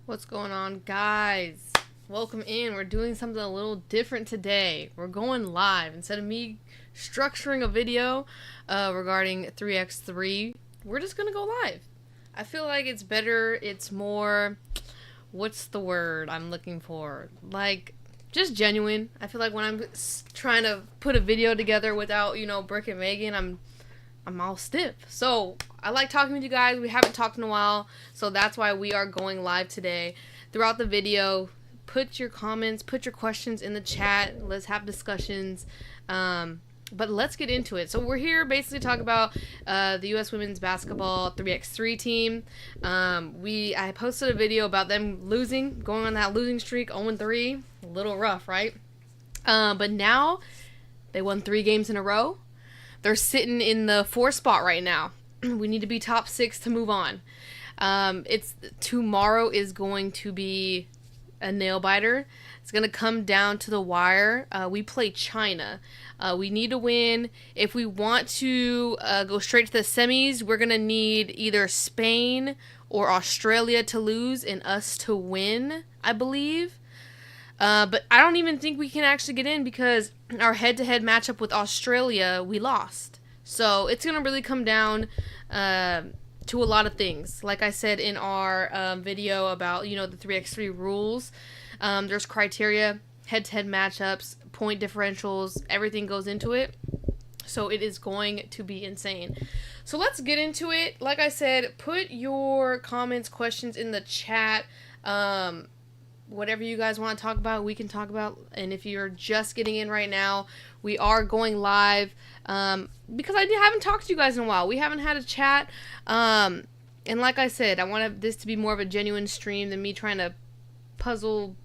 What's going on, guys? Welcome in. We're doing something a little different today. We're going live. Instead of me structuring a video regarding 3x3, we're just going to go live. I feel like it's better. It's more, what's the word I'm looking for? Like, just genuine. I feel like when I'm trying to put a video together without, Brick and Megan, I'm all stiff. So I like talking with you guys. We haven't talked in a while, so that's why we are going live today. Throughout the video, put your comments, put your questions in the chat. Let's have discussions. But let's get into it. So we're here basically to talk about the U.S. women's basketball 3x3 team. I posted a video about them losing, going on that losing streak, 0-3. A little rough, right? But now they won 3 games in a row. They're sitting in the 4th spot right now. We need to be top 6 to move on. Tomorrow is going to be a nail biter. It's going to come down to the wire. We play China. We need to win. If we want to go straight to the semis, we're going to need either Spain or Australia to lose and us to win, I believe. But I don't even think we can actually get in because our head-to-head matchup with Australia, we lost. So it's going to really come down to a lot of things. Like I said in our video about, the 3x3 rules, there's criteria, head-to-head matchups, point differentials, everything goes into it. So it is going to be insane. So let's get into it. Like I said, put your comments, questions in the chat. Whatever you guys want to talk about, we can talk about. And if you're just getting in right now, we are going live because I haven't talked to you guys in a while. We haven't had a chat. And like I said, I want this to be more of a genuine stream than me trying to puzzle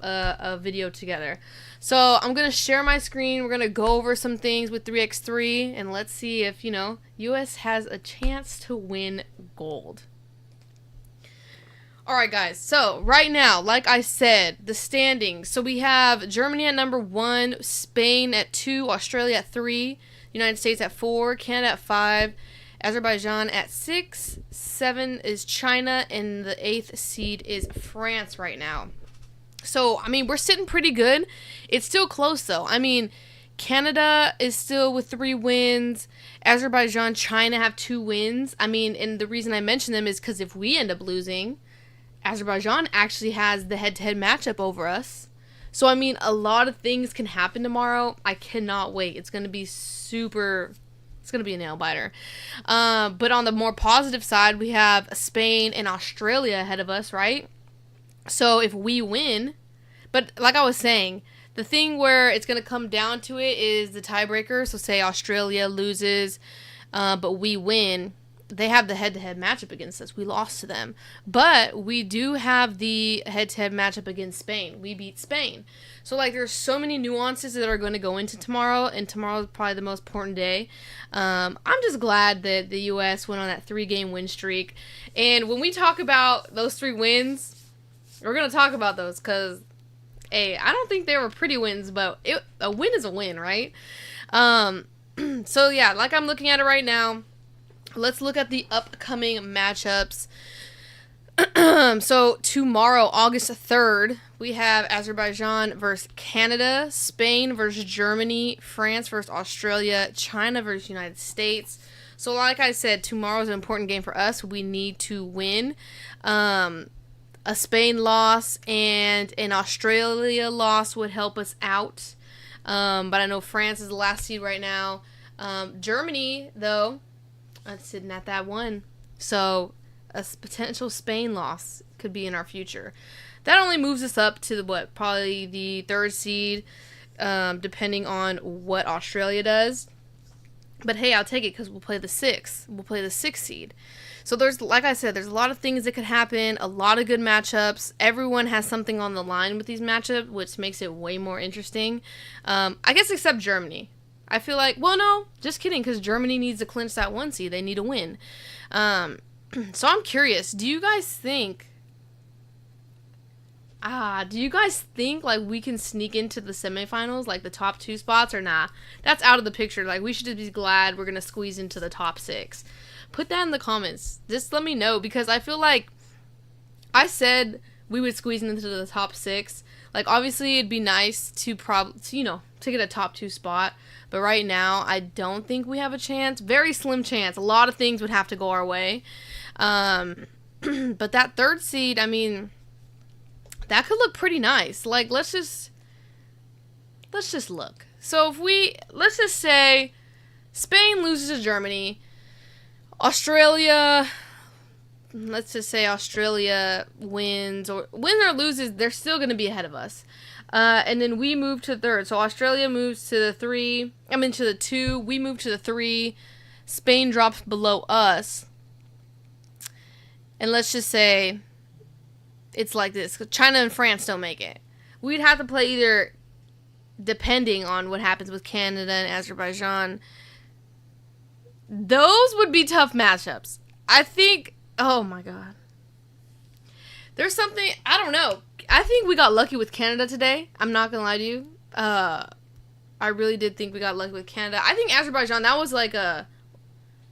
a video together. So I'm going to share my screen. We're going to go over some things with 3x3. And let's see if, US has a chance to win gold. Alright guys, so right now, like I said, the standings. So we have Germany at number 1, Spain at 2, Australia at 3, United States at 4, Canada at 5, Azerbaijan at 6, 7 is China, and the 8th seed is France right now. So, we're sitting pretty good. It's still close though. Canada is still with 3 wins. Azerbaijan, China have 2 wins. And the reason I mention them is because if we end up losing, Azerbaijan actually has the head-to-head matchup over us. So, a lot of things can happen tomorrow. I cannot wait. It's going to be it's going to be a nail-biter. But on the more positive side, we have Spain and Australia ahead of us, right? So, if we win, but like I was saying, the thing where it's going to come down to it is the tiebreaker. So, say Australia loses, but we win. They have the head-to-head matchup against us. We lost to them. But we do have the head-to-head matchup against Spain. We beat Spain. So, there's so many nuances that are going to go into tomorrow, and tomorrow is probably the most important day. I'm just glad that the U.S. went on that 3-game win streak. And when we talk about those 3 wins, we're going to talk about those because, hey, I don't think they were pretty wins, but a win is a win, right? So, yeah, like I'm looking at it right now, let's look at the upcoming matchups. So tomorrow, August 3rd, we have Azerbaijan versus Canada, Spain versus Germany, France versus Australia, China versus United States. So like I said, tomorrow is an important game for us. We need to win. A Spain loss and an Australia loss would help us out. But I know France is the last seed right now. Germany, though, sitting at that 1. So a potential Spain loss could be in our future. That only moves us up to probably the 3rd seed, depending on what Australia does. But hey, I'll take it because we'll play the 6th. We'll play the 6th seed. So like I said, there's a lot of things that could happen, a lot of good matchups. Everyone has something on the line with these matchups, which makes it way more interesting. I guess except Germany. I feel like, well, no, just kidding, because Germany needs to clinch that 1 seed. They need to win. So I'm curious, do you guys think we can sneak into the semifinals, like the top 2 spots, or nah? That's out of the picture. We should just be glad we're going to squeeze into the top 6. Put that in the comments. Just let me know, because I feel like I said we would squeeze into the top 6. Like, obviously, it'd be nice to to get a top 2 spot. But right now, I don't think we have a chance. Very slim chance. A lot of things would have to go our way. But that 3rd seed, I mean, that could look pretty nice. Like, let's just look. So let's just say Spain loses to Germany. Australia, let's just say Australia wins or loses, they're still going to be ahead of us. And then we move to 3rd. So Australia moves to the 2. We move to the 3. Spain drops below us. And let's just say it's like this. China and France don't make it. We'd have to play either, depending on what happens with Canada and Azerbaijan. Those would be tough matchups. I think, oh my God. There's something, I don't know. I think we got lucky with Canada today. I'm not going to lie to you. I really did think we got lucky with Canada. I think Azerbaijan, that was like a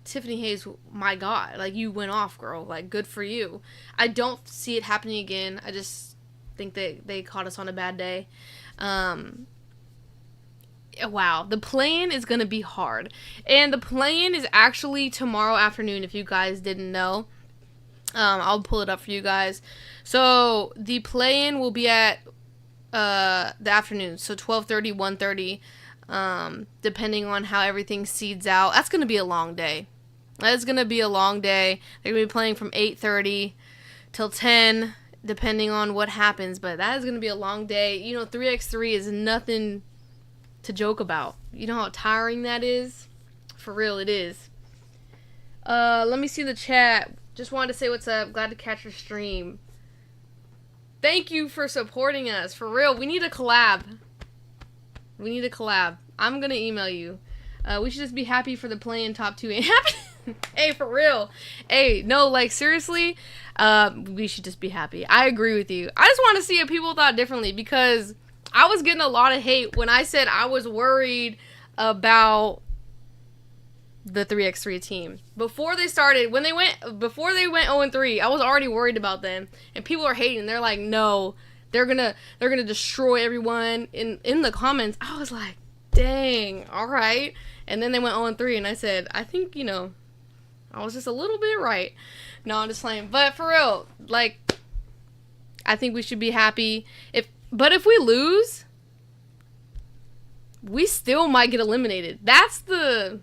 Tiffany Hayes, my God. Like, you went off, girl. Like, good for you. I don't see it happening again. I just think they caught us on a bad day. Wow, the play-in is going to be hard. And the play-in is actually tomorrow afternoon, if you guys didn't know. I'll pull it up for you guys. So, the play-in will be at the afternoon. So, 12:30, 1:30, depending on how everything seeds out. That's going to be a long day. That is going to be a long day. They're going to be playing from 8:30 till 10, depending on what happens. But that is going to be a long day. You know, 3x3 is nothing to joke about. You know how tiring that is? For real, it is. Let me see the chat. Just wanted to say what's up. Glad to catch your stream. Thank you for supporting us. For real, we need a collab. We need a collab. I'm going to email you. We should just be happy for the play-in top 2 ain't happening. Hey, for real. Hey, no, like, seriously, we should just be happy. I agree with you. I just want to see if people thought differently, because I was getting a lot of hate when I said I was worried about the 3x3 team. Before they went 0-3, I was already worried about them. And people are hating. They're like, no, they're gonna destroy everyone in the comments. I was like, dang, alright. And then they went 0-3, and I said, I think, I was just a little bit right. No, I'm just playing. But for real, like, I think we should be happy. But if we lose, we still might get eliminated. That's the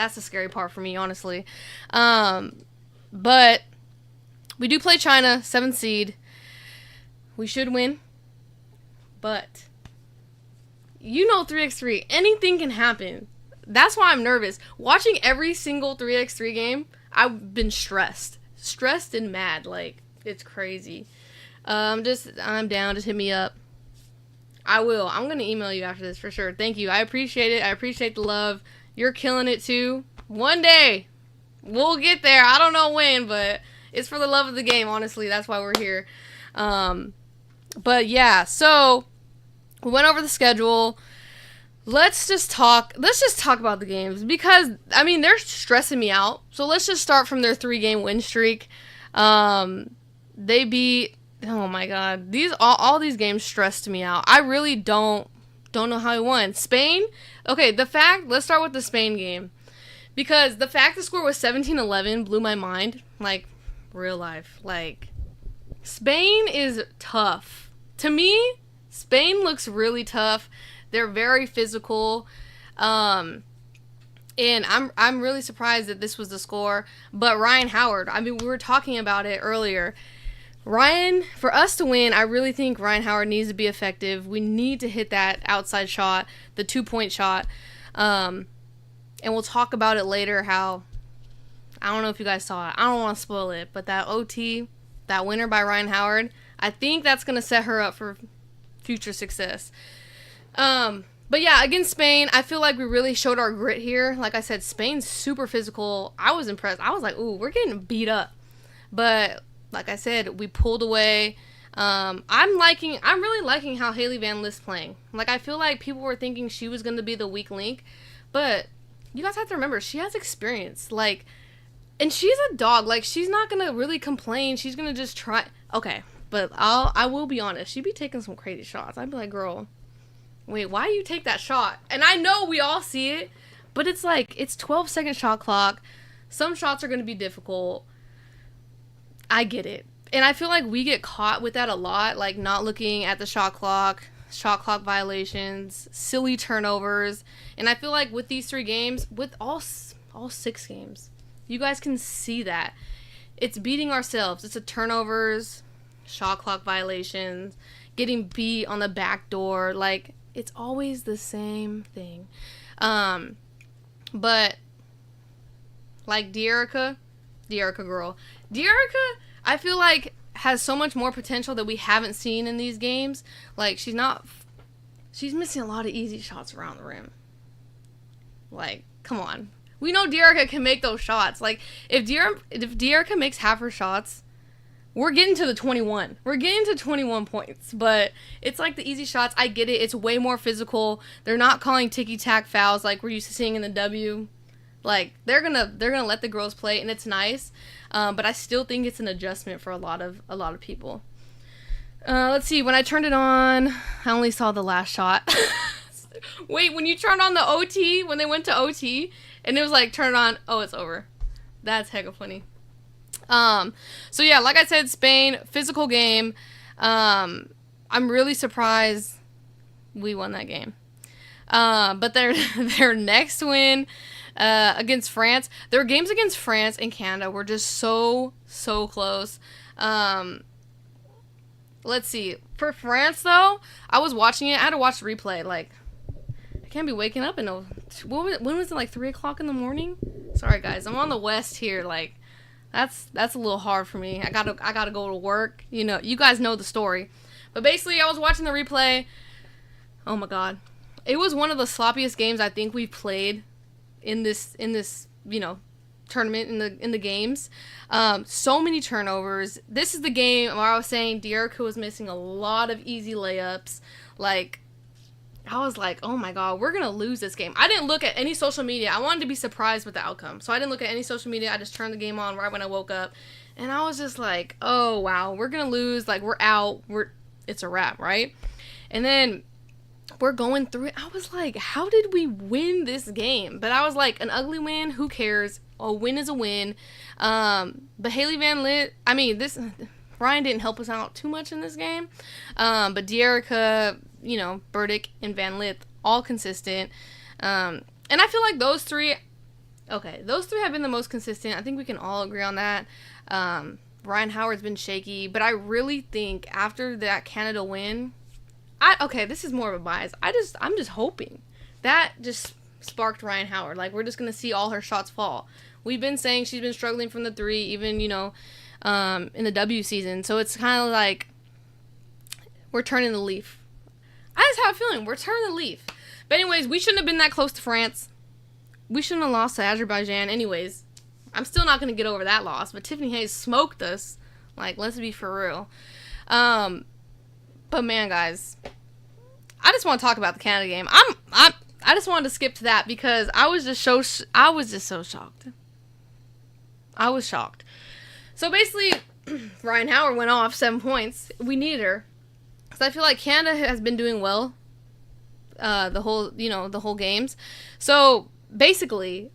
scary part for me, honestly. But we do play China, 7th seed. We should win. But 3x3, anything can happen. That's why I'm nervous. Watching every single 3x3 game, I've been stressed and mad. Like, it's crazy. I'm down. Just hit me up. I will. I'm going to email you after this for sure. Thank you. I appreciate it. I appreciate the love. You're killing it too. One day, we'll get there. I don't know when, but it's for the love of the game, honestly. That's why we're here. But yeah, so we went over the schedule. Let's just talk about the games, because, I mean, they're stressing me out. So let's just start from their 3-game win streak. They beat, oh my God, all these games stressed me out. I really don't know how he won. Spain, okay, let's start with the Spain game, because the fact the score was 17-11 blew my mind, like, real life. Like, Spain is tough. To me, Spain looks really tough. They're very physical. And I'm really surprised that this was the score. But Ryan Howard, I mean, we were talking about it earlier. Ryan, for us to win, I really think Ryan Howard needs to be effective. We need to hit that outside shot, the 2-point shot. And we'll talk about it later, how, I don't know if you guys saw it. I don't want to spoil it, but that OT, that winner by Ryan Howard, I think that's going to set her up for future success. But yeah, against Spain, I feel like we really showed our grit here. Like I said, Spain's super physical. I was impressed. I was like, ooh, we're getting beat up. But like I said, we pulled away. I'm really liking how Haley Van List's playing. Like, I feel like people were thinking she was going to be the weak link, but you guys have to remember, she has experience. Like, And she's a dog. Like, she's not gonna really complain. She's gonna just try. Okay, but I will be honest. She'd be taking some crazy shots. I'd be like, girl, wait, why you take that shot? And I know we all see it, but it's like, it's 12-second shot clock. Some shots are gonna be difficult. I get it. And I feel like we get caught with that a lot, like not looking at the shot clock violations, silly turnovers. And I feel like with these 3 games, with all 6 games, you guys can see that. It's beating ourselves. It's the turnovers, shot clock violations, getting beat on the back door. Like, it's always the same thing. But, like De'Erica girl. De'Erica, I feel like, has so much more potential that we haven't seen in these games. Like, she's missing a lot of easy shots around the rim. Like, come on. We know De'Erica can make those shots. Like, if De'Erica makes half her shots, we're getting to the 21. We're getting to 21 points. But it's like the easy shots. I get it. It's way more physical. They're not calling ticky-tack fouls like we're used to seeing in the W. Like, they're gonna let the girls play, and it's nice. But I still think it's an adjustment for a lot of people. Let's see. When I turned it on, I only saw the last shot. Wait, when you turned on the OT, when they went to OT, and it was like, turn it on, oh, it's over. That's hecka funny. So yeah, like I said, Spain, physical game. I'm really surprised we won that game. But their next win against France, their games against France and Canada were just so close. Let's see. For France, though, I was watching it. I had to watch the replay. Like, I can't be waking up when was it, like 3 o'clock in the morning? Sorry, guys. I'm on the West here. Like, that's a little hard for me. I gotta go to work. You know, you guys know the story. But basically, I was watching the replay. Oh my God. It was one of the sloppiest games I think we've played in this, you know, tournament in the games. So many turnovers. This is the game where I was saying De'Erica was missing a lot of easy layups. Like, I was like, oh my God, we're gonna lose this game. I didn't look at any social media. I wanted to be surprised with the outcome, so I didn't look at any social media. I just turned the game on right when I woke up, and I was just like, oh wow, we're gonna lose. Like, we're out. It's a wrap, right? And then we're going through it. I was like, how did we win this game? But I was like, an ugly win, who cares? A win is a win. But Haley Van Lith, I mean, Ryan didn't help us out too much in this game. But De'Erica, you know, Burdick and Van Lith, all consistent. And I feel like those three have been the most consistent. I think we can all agree on that. Ryan Howard's been shaky, but I really think after that Canada win, this is more of a bias. I'm just hoping that just sparked Ryan Howard. Like, we're just gonna see all her shots fall. We've been saying she's been struggling from the 3, even, you know, in the W season. So it's kind of like we're turning the leaf. I just have a feeling we're turning the leaf. But anyways, we shouldn't have been that close to France. We shouldn't have lost to Azerbaijan. Anyways, I'm still not gonna get over that loss. But Tiffany Hayes smoked us. Like, let's be for real. But man, guys, I just want to talk about the Canada game. I just wanted to skip to that because I was just so shocked. I was shocked. So basically, Ryan Howard went off 7 points. We need her. So I feel like Canada has been doing well the whole games. So basically,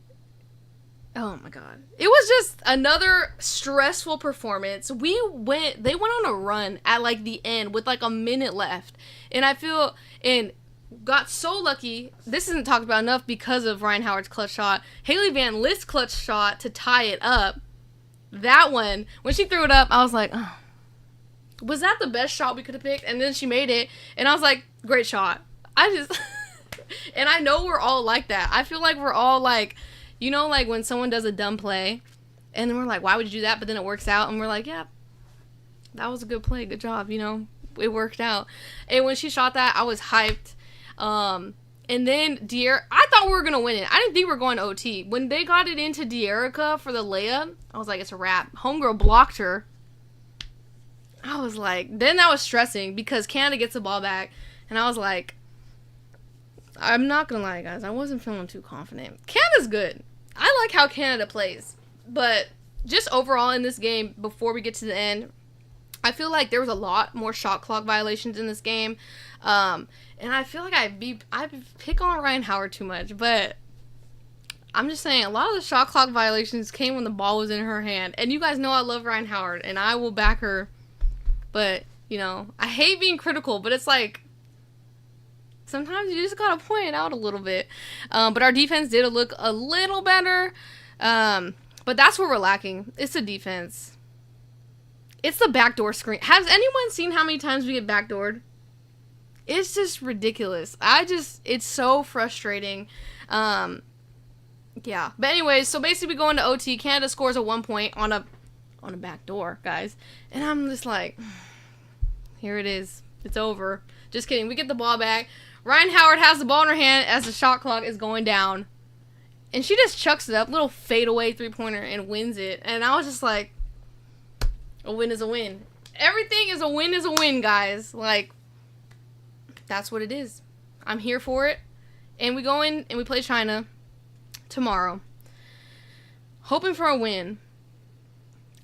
oh my God, it was just another stressful performance. They went on a run at like the end with like a minute left, and got so lucky. This isn't talked about enough because of Ryan Howard's clutch shot. Haley Van Lith's clutch shot to tie it up. That one, when she threw it up, I was like, oh, was that the best shot we could have picked? And then she made it, and I was like, great shot. And I know we're all like that. I feel like we're all like, you know, like when someone does a dumb play, and then we're like, why would you do that? But then it works out, and we're like, yeah, that was a good play. Good job, you know, it worked out. And when she shot that, I was hyped. And then I thought we were going to win it. I didn't think we were going to OT. When they got it into De'Erica for the layup, I was like, it's a wrap. Homegirl blocked her. I was like, then that was stressing because Canada gets the ball back. And I was like, I'm not going to lie, guys. I wasn't feeling too confident. Canada's good. I like how Canada plays. But just overall in this game, before we get to the end, I feel like there was a lot more shot clock violations in this game. And I feel like I pick on Ryan Howard too much, but I'm just saying a lot of the shot clock violations came when the ball was in her hand. And you guys know I love Ryan Howard, and I will back her. But, you know, I hate being critical, but it's like, sometimes you just gotta point it out a little bit. But our defense did look a little better. But that's what we're lacking. It's the defense. It's the backdoor screen. Has anyone seen how many times we get backdoored? It's just ridiculous. It's so frustrating. Yeah. But anyways, so basically we go into OT. Canada scores a 1 point on a backdoor, guys. And I'm just like, here it is. It's over. Just kidding. We get the ball back. Ryan Howard has the ball in her hand as the shot clock is going down. And she just chucks it up, little fadeaway three-pointer, and wins it. And I was just like, a win is a win. Everything is a win, guys. Like, that's what it is. I'm here for it. And we go in and we play China tomorrow, hoping for a win.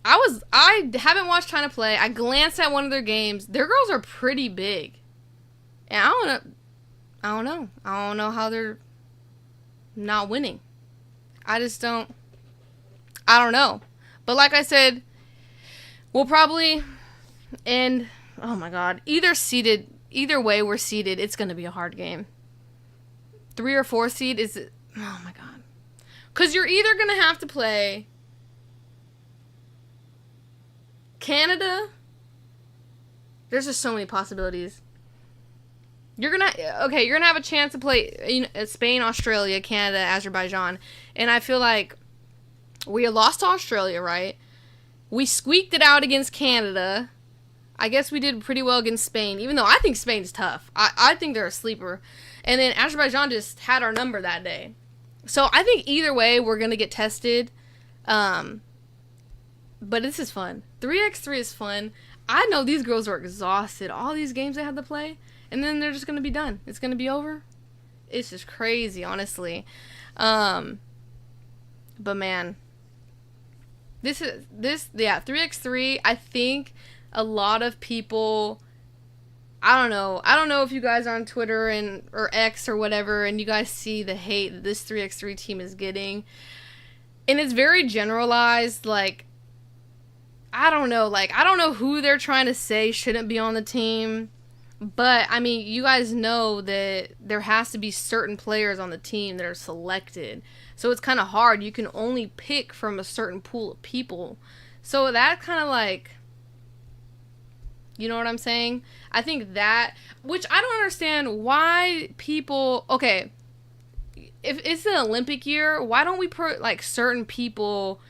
I haven't watched China play. I glanced at one of their games. Their girls are pretty big. And I don't know. I don't know how they're not winning. I don't know. But like I said, we'll probably end, oh my god, either way we're seeded, it's going to be a hard game. 3 or 4 seed is, oh my god. Because you're either going to have to play Canada. There's just so many possibilities. You're gonna have a chance to play Spain, Australia, Canada, Azerbaijan, and I feel like we lost to Australia, right? We squeaked it out against Canada. I guess we did pretty well against Spain, even though I think Spain's tough. I think they're a sleeper. And then Azerbaijan just had our number that day. So I think either way we're gonna get tested. But this is fun. 3x3 is fun. I know these girls are exhausted. All these games they had to play. And then they're just going to be done. It's going to be over. It's just crazy, honestly. But man, 3x3, I think a lot of people, I don't know if you guys are on Twitter or X or whatever, and you guys see the hate that this 3x3 team is getting. And it's very generalized, like, I don't know who they're trying to say shouldn't be on the team. But, I mean, you guys know that there has to be certain players on the team that are selected. So it's kind of hard. You can only pick from a certain pool of people. So that kind of like, you know what I'm saying? I think that, which I don't understand why people, okay, if it's an Olympic year, why don't we put like certain people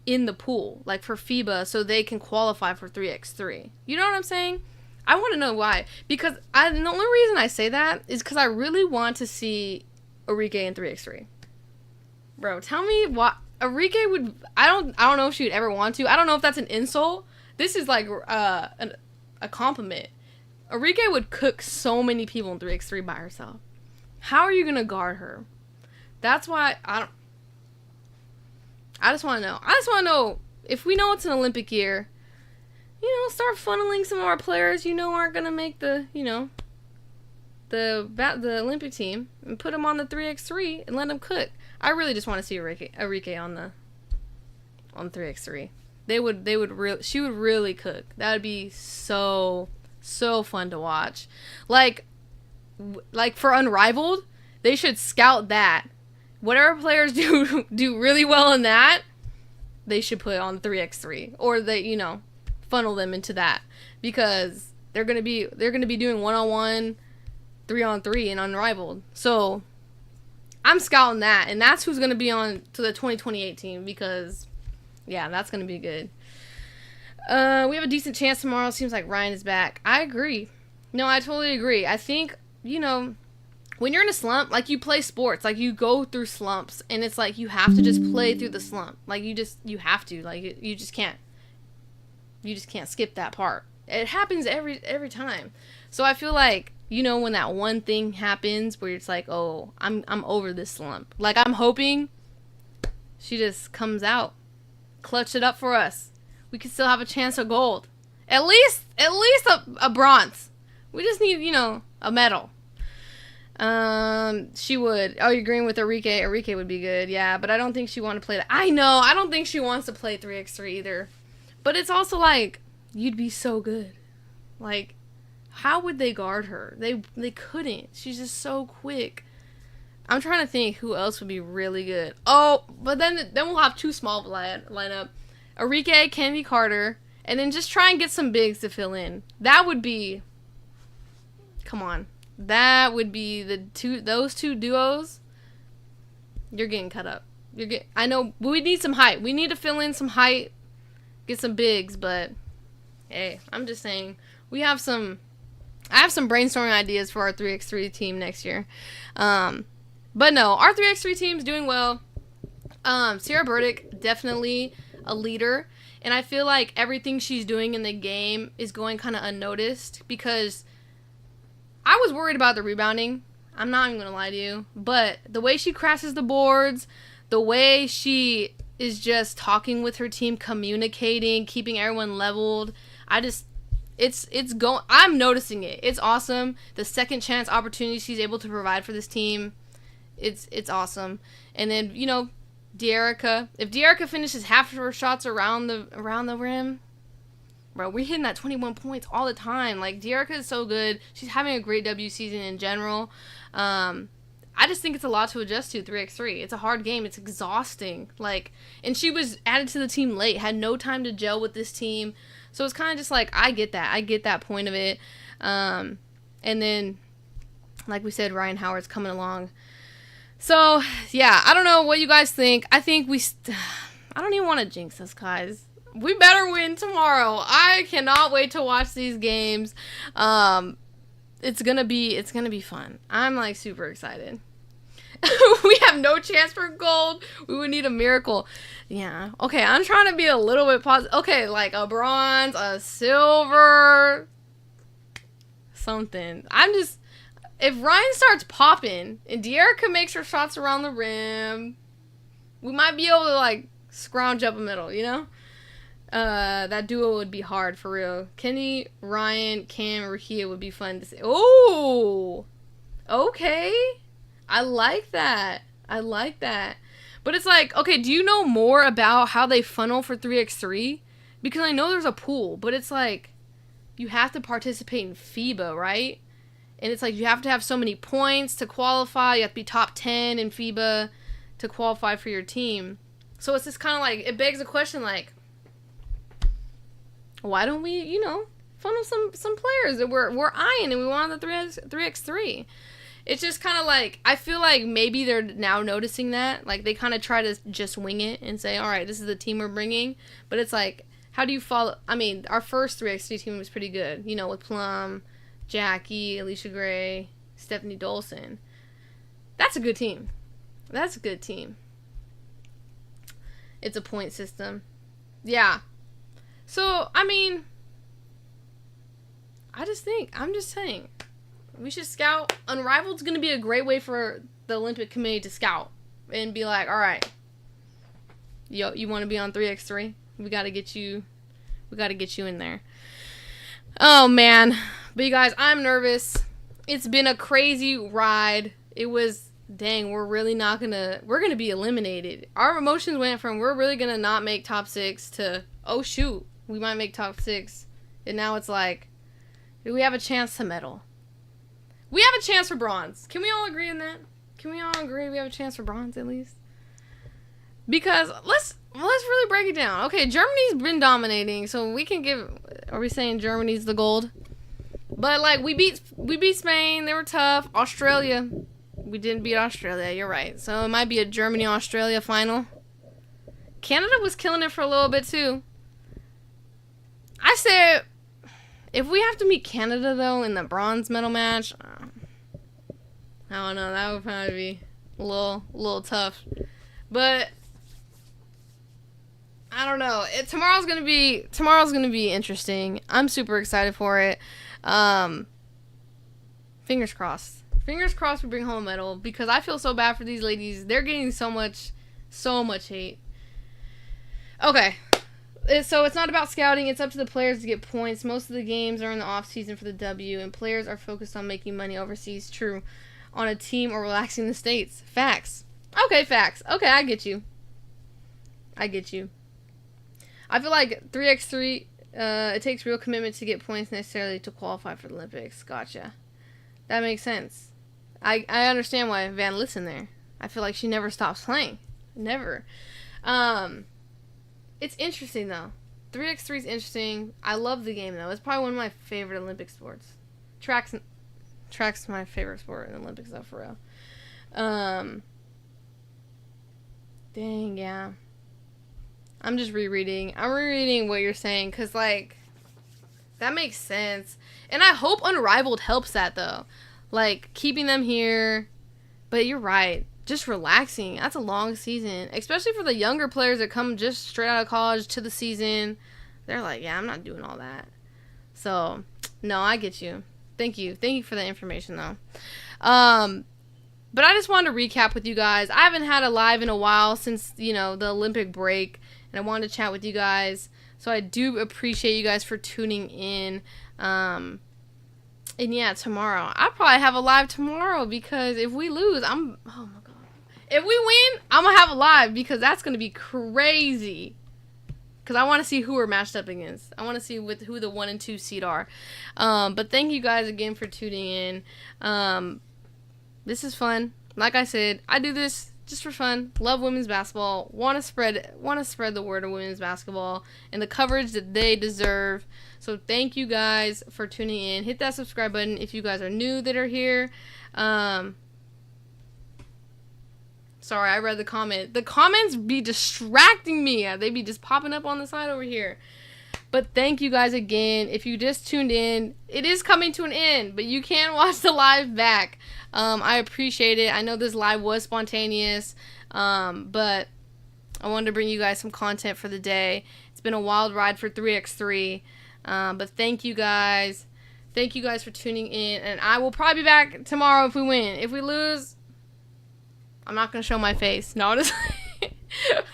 in the pool, like for FIBA, so they can qualify for 3x3? You know what I'm saying? I want to know why. Because the only reason I say that is because I really want to see Arike in 3x3. Bro, tell me what Arike would. I don't know if she would ever want to. I don't know if that's an insult. This is like a compliment. Arike would cook so many people in 3x3 by herself. How are you gonna guard her? That's why I just want to know. I just want to know if we know it's an Olympic year. Start funneling some of our players aren't going to make the Olympic team and put them on the 3x3 and let them cook. I really just want to see Arike on 3x3. She would really cook. That would be so fun to watch. Like for Unrivaled, they should scout that. Whatever players do really well in that, they should put on 3x3, or they funnel them into that, because they're gonna be doing 1-on-1, 3-on-3 and Unrivaled. So I'm scouting that, and that's who's gonna be on to the 2028 team, because that's gonna be good. We have a decent chance tomorrow. Seems like Ryan is back. I agree. No, I totally agree. I think when you're in a slump, like, you play sports, like, you go through slumps, and it's like you have to just play through the slump. Like, you have to, like, you just can't. You just can't skip that part. It happens every time. So I feel like, when that one thing happens where it's like, oh, I'm over this slump. Like, I'm hoping she just comes out clutch it up for us. We could still have a chance of gold. At least a bronze. We just need, a medal. She would. Oh, you're agreeing with Enrique. Enrique would be good, yeah, but I don't think she want to play that. I know, I don't think she wants to play 3x3 either. But it's also like, you'd be so good. Like, how would they guard her? They couldn't. She's just so quick. I'm trying to think who else would be really good. Oh, but then we'll have two small lineup. Enrique, Kennedy Carter, and then just try and get some bigs to fill in. That would be... Come on. That would be those two duos. You're getting cut up. I know we need some height. We need to fill in some height, get some bigs, but hey, I'm just saying I have some brainstorming ideas for our 3x3 team next year. But no, our 3x3 team's doing well. Sierra Burdick, definitely a leader, and I feel like everything she's doing in the game is going kind of unnoticed because I was worried about the rebounding. I'm not even going to lie to you. But the way she crashes the boards, the way she is just talking with her team, communicating, keeping everyone leveled, I'm noticing it. It's awesome. The second chance opportunity she's able to provide for this team, it's awesome. And then, De'Erica. If De'Erica finishes half of her shots around the rim, bro, we're hitting that 21 points all the time. Like, De'Erica is so good. She's having a great W season in general. I just think it's a lot to adjust to 3x3. It's a hard game. It's exhausting. Like, and she was added to the team late, had no time to gel with this team. So it's kind of just like, I get that. I get that point of it. And then, like we said, Ryan Howard's coming along. So, yeah, I don't know what you guys think. I think I don't even want to jinx us, guys. We better win tomorrow. I cannot wait to watch these games. It's gonna be fun. I'm like super excited. We have no chance for gold. We would need a miracle. Yeah. Okay, I'm trying to be a little bit positive. Okay, like a bronze, a silver, something. If Ryan starts popping and De'Erica makes her shots around the rim, we might be able to like scrounge up a middle, That duo would be hard for real. Kenny, Ryan, Cam, Rakia would be fun to see. Oh, okay. I like that. But it's like, okay, do you know more about how they funnel for 3x3? Because I know there's a pool, but it's like, you have to participate in FIBA, right? And it's like, you have to have so many points to qualify. You have to be top 10 in FIBA to qualify for your team. So it's just kind of like, it begs a question like, why don't we, funnel some players that we're eyeing and we want the 3x3? It's just kind of like, I feel like maybe they're now noticing that. Like, they kind of try to just wing it and say, all right, this is the team we're bringing. But it's like, how do you follow? I mean, our first 3x3 team was pretty good, with Plum, Jackie, Alicia Gray, Stephanie Dolson. That's a good team. It's a point system. Yeah. So, I mean, I'm just saying, we should scout. Unrivaled's going to be a great way for the Olympic Committee to scout and be like, all right, yo, you want to be on 3x3? We got to get you in there. Oh, man. But you guys, I'm nervous. It's been a crazy ride. It was, dang, we're going to be eliminated. Our emotions went from, we're really going to not make top 6 to, oh, shoot, we might make top 6. And now it's like, do we have a chance to medal? We have a chance for bronze. Can we all agree on that? Can we all agree we have a chance for bronze at least? Because let's really break it down. Okay, Germany's been dominating, so we can are we saying Germany's the gold? But like, we beat Spain, they were tough. Australia, we didn't beat Australia, you're right. So it might be a Germany-Australia final. Canada was killing it for a little bit too. I said, if we have to meet Canada though in the bronze medal match, I don't know, that would probably be a little tough. But I don't know. Tomorrow's gonna be interesting. I'm super excited for it. Fingers crossed. Fingers crossed we bring home a medal, because I feel so bad for these ladies. They're getting so much hate. Okay. So it's not about scouting. It's up to the players to get points. Most of the games are in the off season for the W, and players are focused on making money overseas. True. On a team or relaxing in the States. Facts. Okay, facts. Okay, I get you. I get you. I feel like 3x3, it takes real commitment to get points necessarily to qualify for the Olympics. Gotcha. That makes sense. I understand why Van listened there. I feel like she never stops playing. Never. It's interesting, though. 3x3 is interesting. I love the game, though. It's probably one of my favorite Olympic sports. Track's my favorite sport in the Olympics, though, for real. Dang, yeah. I'm just rereading. I'm rereading what you're saying, because, like, that makes sense. And I hope Unrivaled helps that, though. Like, keeping them here. But you're right. Just relaxing. That's a long season. Especially for the younger players that come just straight out of college to the season. They're like, yeah, I'm not doing all that. So, no, I get you. Thank you. Thank you for the information, though. But I just wanted to recap with you guys. I haven't had a live in a while since, the Olympic break. And I wanted to chat with you guys. So I do appreciate you guys for tuning in. And yeah, tomorrow. I'll probably have a live tomorrow because if we lose, oh my God. If we win, I'm going to have a live because that's going to be crazy. Because I want to see who we're matched up against. I want to see who the 1 and 2 seed are. But thank you guys again for tuning in. This is fun. Like I said, I do this just for fun. Love women's basketball. Want to spread the word of women's basketball and the coverage that they deserve. So thank you guys for tuning in. Hit that subscribe button if you guys are new that are here. Sorry, I read the comment. The comments be distracting me. They be just popping up on the side over here. But thank you guys again. If you just tuned in, it is coming to an end, but you can watch the live back. I appreciate it. I know this live was spontaneous, but I wanted to bring you guys some content for the day. It's been a wild ride for 3x3, but thank you guys. Thank you guys for tuning in, and I will probably be back tomorrow if we win. If we lose, I'm not going to show my face. No, just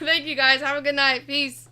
thank you guys. Have a good night. Peace.